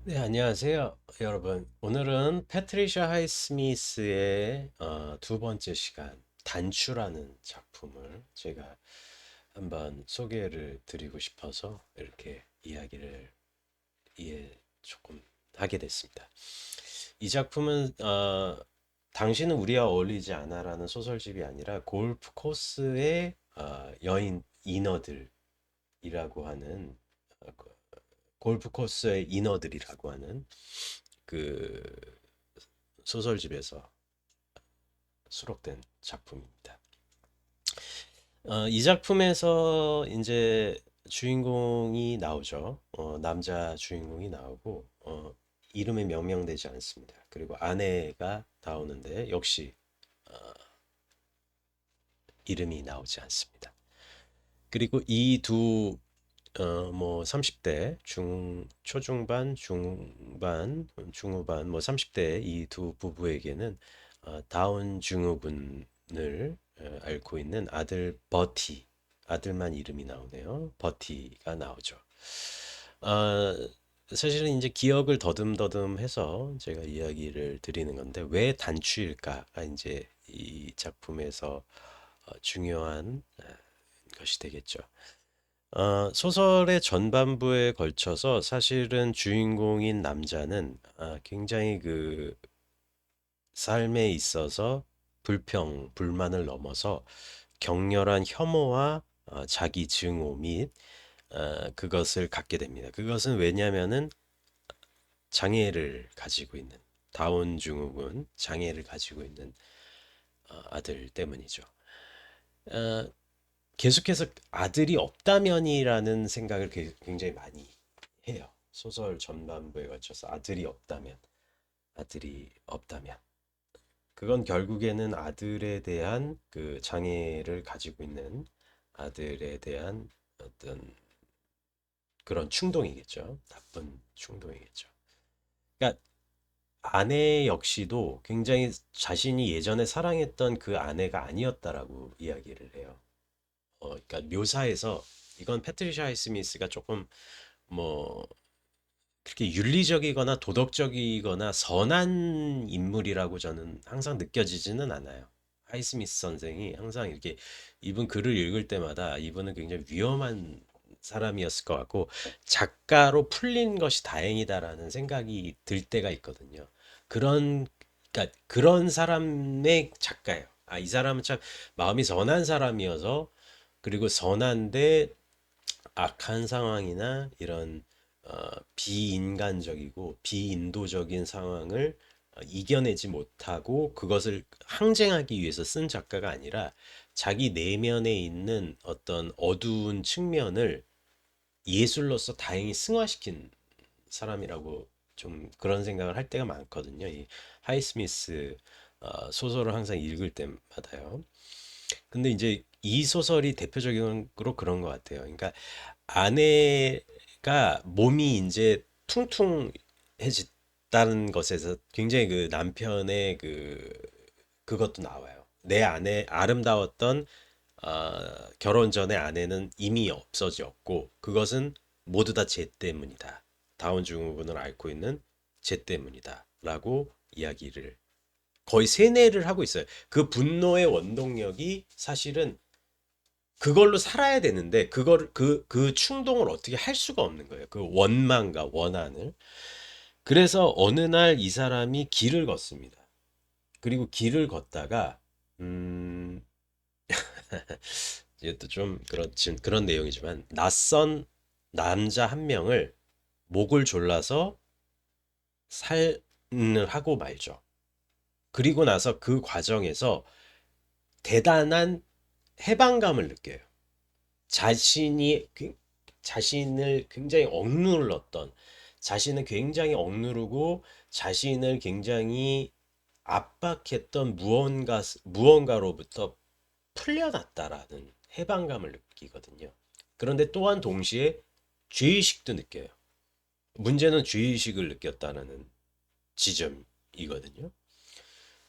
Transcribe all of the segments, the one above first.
네, 안녕하세요, 여러분. 오늘은 패트리샤 하이스미스의 두 번째 시간, 단추라는 작품을 제가 한번 소개를 드리고 싶어서 이렇게 이야기를 조금 하게 됐습니다. 이 작품은 당신은 우리와 어울리지 않아라는 소설집이 아니라 골프 코스의 여인 이너들이라고 하는 골프 코스의 이너들이라고 하는 그 소설집에서 수록된 작품입니다. 이 작품에서 이제 주인공이 나오죠. 남자 주인공이 나오고 이름이 명명되지 않습니다. 그리고 아내가 나오는데 역시 이름이 나오지 않습니다. 그리고 이 두 뭐 30대 초중반, 중후반 뭐 30대 이 두 부부에게는 다운 증후군을 앓고 있는 아들 버티, 아들만 이름이 나오네요. 버티가 나오죠. 아, 사실은 이제 기억을 더듬더듬해서 제가 이야기를 드리는 건데 왜 단추일까가 이제 이 작품에서 중요한 것이 되겠죠. 소설의 전반부에 걸쳐서 사실은 주인공인 남자는 굉장히 그 삶에 있어서 불만을 넘어서 격렬한 혐오와 자기 증오 및 그것을 갖게 됩니다. 그것은 왜냐하면은 장애를 가지고 있는 다운 증후군 장애를 가지고 있는 아들 때문이죠. 어, 계속해서 아들이 없다면이라는 생각을 굉장히 많이 해요. 소설 전반부에 걸쳐서 아들이 없다면. 그건 결국에는 아들에 대한 그 장애를 가지고 있는 아들에 대한 어떤 그런 충동이겠죠. 나쁜 충동이겠죠. 그러니까 아내 역시도 굉장히 자신이 예전에 사랑했던 그 아내가 아니었다라고 이야기를 해요. 그러니까 묘사에서 이건 패트리샤 하이스미스가 조금 뭐 그렇게 윤리적이거나 도덕적이거나 선한 인물이라고 저는 항상 느껴지지는 않아요. 하이스미스 선생이 항상 이렇게 이분 글을 읽을 때마다 이분은 굉장히 위험한 사람이었을 것 같고 작가로 풀린 것이 다행이다라는 생각이 들 때가 있거든요. 그런 그러니까 그런 사람의 작가예요. 이 사람은 참 마음이 선한 사람이어서 그리고 선한데 악한 상황이나 이런 비인간적이고 비인도적인 상황을 이겨내지 못하고 그것을 항쟁하기 위해서 쓴 작가가 아니라 자기 내면에 있는 어떤 어두운 측면을 예술로서 다행히 승화시킨 사람이라고 좀 그런 생각을 할 때가 많거든요. 이 하이스미스 소설을 항상 읽을 때마다요. 근데 이제 이 소설이 대표적으로 그런 것 같아요. 그러니까 아내가 몸이 이제 퉁퉁해졌다는 것에서 굉장히 그 남편의 그것도 나와요. 내 아내 아름다웠던 결혼 전에 아내는 이미 없어졌고 그것은 모두 다 쟤 때문이다. 다운 증후군을 앓고 있는 쟤 때문이다라고 이야기를 거의 세뇌를 하고 있어요. 그 분노의 원동력이 사실은 그걸로 살아야 되는데 그 충동을 어떻게 할 수가 없는 거예요. 그 원망과 원한을. 그래서 어느 날 이 사람이 길을 걷습니다. 그리고 길을 걷다가 음 이것도 좀 그런 내용이지만 낯선 남자 한 명을 목을 졸라서 살인을 하고 말죠. 그리고 나서 그 과정에서 대단한 해방감을 느껴요. 자신이 자신을 굉장히 억눌렀던 자신을 굉장히 억누르고 자신을 굉장히 압박했던 무언가로부터 풀려났다라는 해방감을 느끼거든요. 그런데 또한 동시에 죄의식도 느껴요. 문제는 죄의식을 느꼈다는 지점이거든요.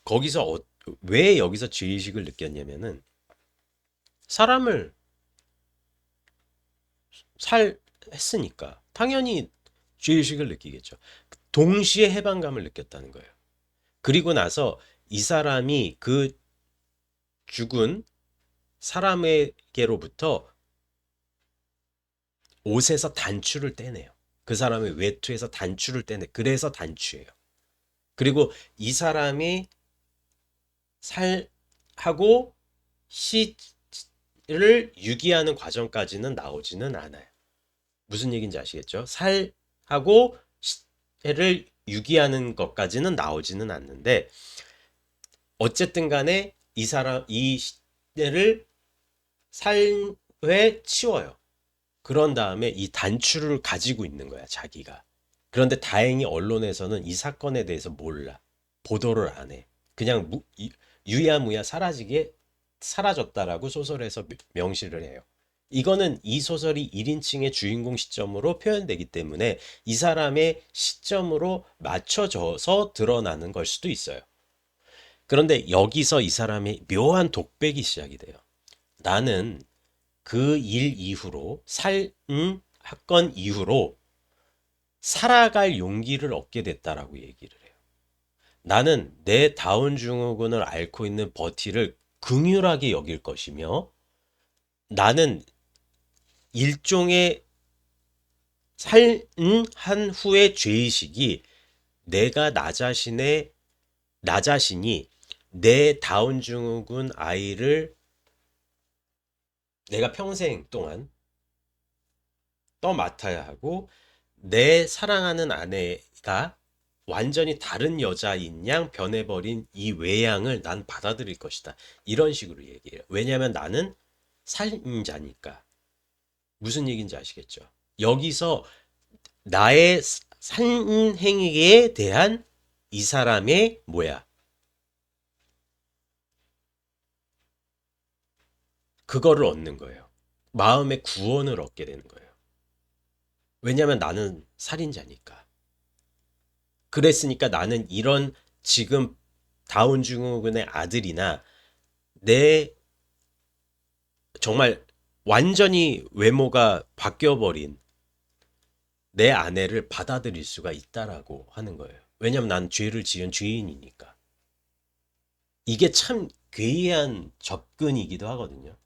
거기서 왜 여기서 죄의식을 느꼈냐면은 사람을 살 했으니까 당연히 죄의식을 느끼겠죠. 동시에 해방감을 느꼈다는 거예요. 그리고 나서 이 사람이 그 죽은 사람에게로부터 옷에서 단추를 떼내요. 그 사람의 외투에서 단추를 떼내. 그래서 단추예요. 그리고 이 사람이 살하고 시를 유기하는 과정까지는 나오지는 않아요. 무슨 얘기인지 아시겠죠? 살하고 시를 유기하는 것까지는 나오지는 않는데 어쨌든 간에 이 사람 이 시를 살에 치워요. 그런 다음에 이 단추를 가지고 있는 거야, 자기가. 그런데 다행히 언론에서는 이 사건에 대해서 몰라. 보도를 안 해. 그냥 유야무야 사라졌다라고 소설에서 명시를 해요. 이거는 이 소설이 1인칭의 주인공 시점으로 표현되기 때문에 이 사람의 시점으로 맞춰져서 드러나는 걸 수도 있어요. 그런데 여기서 이 사람의 묘한 독백이 시작이 돼요. 나는 그 일 이후로 사건 이후로 살아갈 용기를 얻게 됐다라고 얘기를 해요. 나는 내 다운 증후군을 앓고 있는 버티를 긍휼하게 여길 것이며 나는 일종의 살한 후의 죄의식이 내가 나 자신이 내 다운 증후군 아이를 내가 평생 동안 떠맡아야 하고 내 사랑하는 아내가 완전히 다른 여자인 양 변해버린 이 외양을 난 받아들일 것이다. 이런 식으로 얘기해요. 왜냐하면 나는 살인자니까. 무슨 얘기인지 아시겠죠? 여기서 나의 살인 행위에 대한 이 사람의 그거를 얻는 거예요. 마음의 구원을 얻게 되는 거예요. 왜냐하면 나는 살인자니까. 그랬으니까 나는 이런 지금 다운 증후군의 아들이나 내 정말 완전히 외모가 바뀌어버린 내 아내를 받아들일 수가 있다라고 하는 거예요. 왜냐하면 난 죄를 지은 죄인이니까. 이게 참 괴이한 접근이기도 하거든요.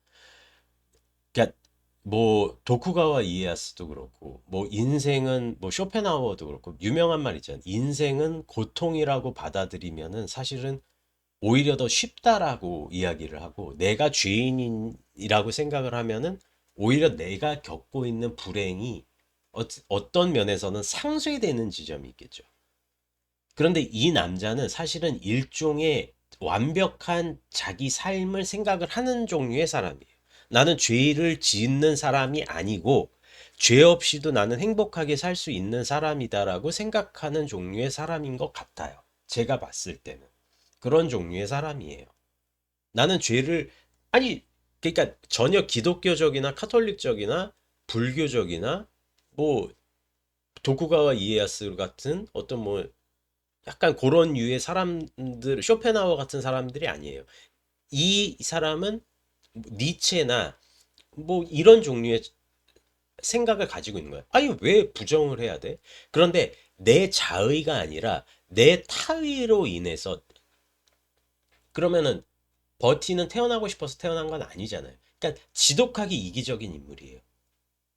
그러니까 뭐 도쿠가와 이에야스도 그렇고 뭐 인생은 뭐 쇼펜하우어도 그렇고 유명한 말 있잖아요. 인생은 고통이라고 받아들이면은 사실은 오히려 더 쉽다라고 이야기를 하고 내가 죄인이라고 생각을 하면은 오히려 내가 겪고 있는 불행이 어떤 면에서는 상쇄되는 지점이 있겠죠. 그런데 이 남자는 사실은 일종의 완벽한 자기 삶을 생각을 하는 종류의 사람이에요. 나는 죄를 짓는 사람이 아니고 죄 없이도 나는 행복하게 살 수 있는 사람이다라고 생각하는 종류의 사람인 것 같아요. 제가 봤을 때는. 그런 종류의 사람이에요. 나는 죄를, 아니, 그러니까 전혀 기독교적이나 카톨릭적이나 불교적이나 뭐 도쿠가와 이에야스 같은 어떤 뭐 약간 그런 류의 사람들, 쇼펜하우어 같은 사람들이 아니에요. 이 사람은 니체나 뭐 이런 종류의 생각을 가지고 있는 거야. 아니, 왜 부정을 해야 돼? 그런데 내 자의가 아니라 내 타의로 인해서 그러면은 버티는 태어나고 싶어서 태어난 건 아니잖아요. 그러니까 지독하게 이기적인 인물이에요.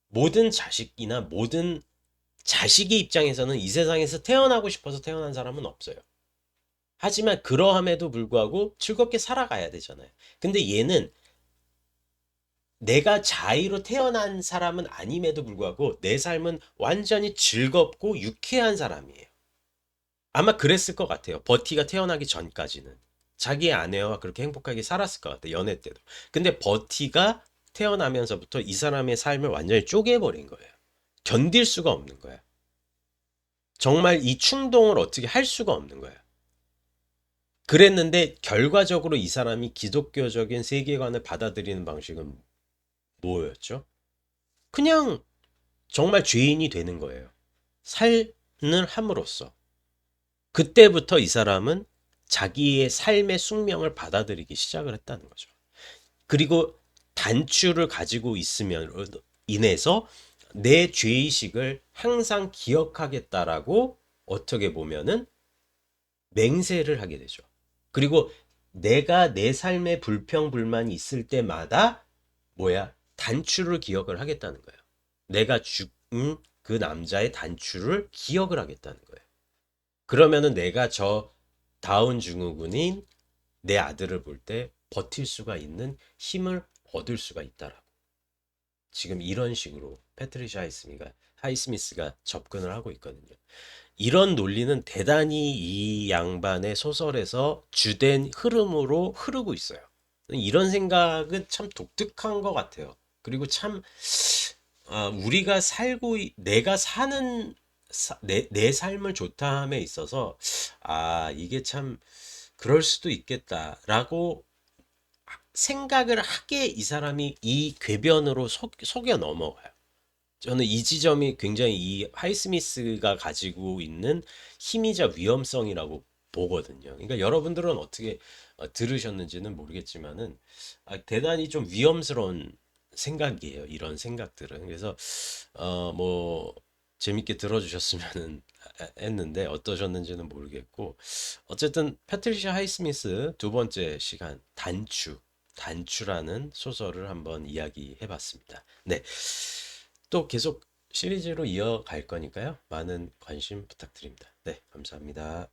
모든 자식이나 모든 자식의 입장에서는 이 세상에서 태어나고 싶어서 태어난 사람은 없어요. 하지만 그러함에도 불구하고 즐겁게 살아가야 되잖아요. 근데 얘는 내가 자의로 태어난 사람은 아님에도 불구하고 내 삶은 완전히 즐겁고 유쾌한 사람이에요. 아마 그랬을 것 같아요. 버티가 태어나기 전까지는. 자기 아내와 그렇게 행복하게 살았을 것 같아요. 연애 때도. 근데 버티가 태어나면서부터 이 사람의 삶을 완전히 쪼개버린 거예요. 견딜 수가 없는 거야. 정말 이 충동을 어떻게 할 수가 없는 거야. 그랬는데 결과적으로 이 사람이 기독교적인 세계관을 받아들이는 방식은 뭐였죠? 그냥 정말 죄인이 되는 거예요. 살을 함으로써. 그때부터 이 사람은 자기의 삶의 숙명을 받아들이기 시작을 했다는 거죠. 그리고 단추를 가지고 있으면 인해서 내 죄의식을 항상 기억하겠다라고 어떻게 보면은 맹세를 하게 되죠. 그리고 내가 내 삶에 불평불만이 있을 때마다 뭐야? 단추를 기억을 하겠다는 거예요. 내가 죽은 그 남자의 단추를 기억을 하겠다는 거예요. 그러면은 내가 저 다운 증후군인 내 아들을 볼 때 버틸 수가 있는 힘을 얻을 수가 있다라고. 지금 이런 식으로 패트리샤 하이스미스가 접근을 하고 있거든요. 이런 논리는 대단히 이 양반의 소설에서 주된 흐름으로 흐르고 있어요. 이런 생각은 참 독특한 것 같아요. 그리고 참 우리가 내가 사는 내 삶을 좋다함에 있어서 이게 참 그럴 수도 있겠다라고 생각을 하게 이 사람이 이 궤변으로 속여 넘어가요. 저는 이 지점이 굉장히 이 하이스미스가 가지고 있는 힘이자 위험성이라고 보거든요. 그러니까 여러분들은 어떻게 들으셨는지는 모르겠지만은 대단히 좀 위험스러운 생각이에요. 이런 생각들은. 그래서 뭐 재밌게 들어주셨으면은 했는데 어떠셨는지는 모르겠고 어쨌든 패트리샤 하이스미스 두 번째 시간 단추라는 소설을 한번 이야기해 봤습니다. 네. 또 계속 시리즈로 이어갈 거니까요. 많은 관심 부탁드립니다. 네, 감사합니다.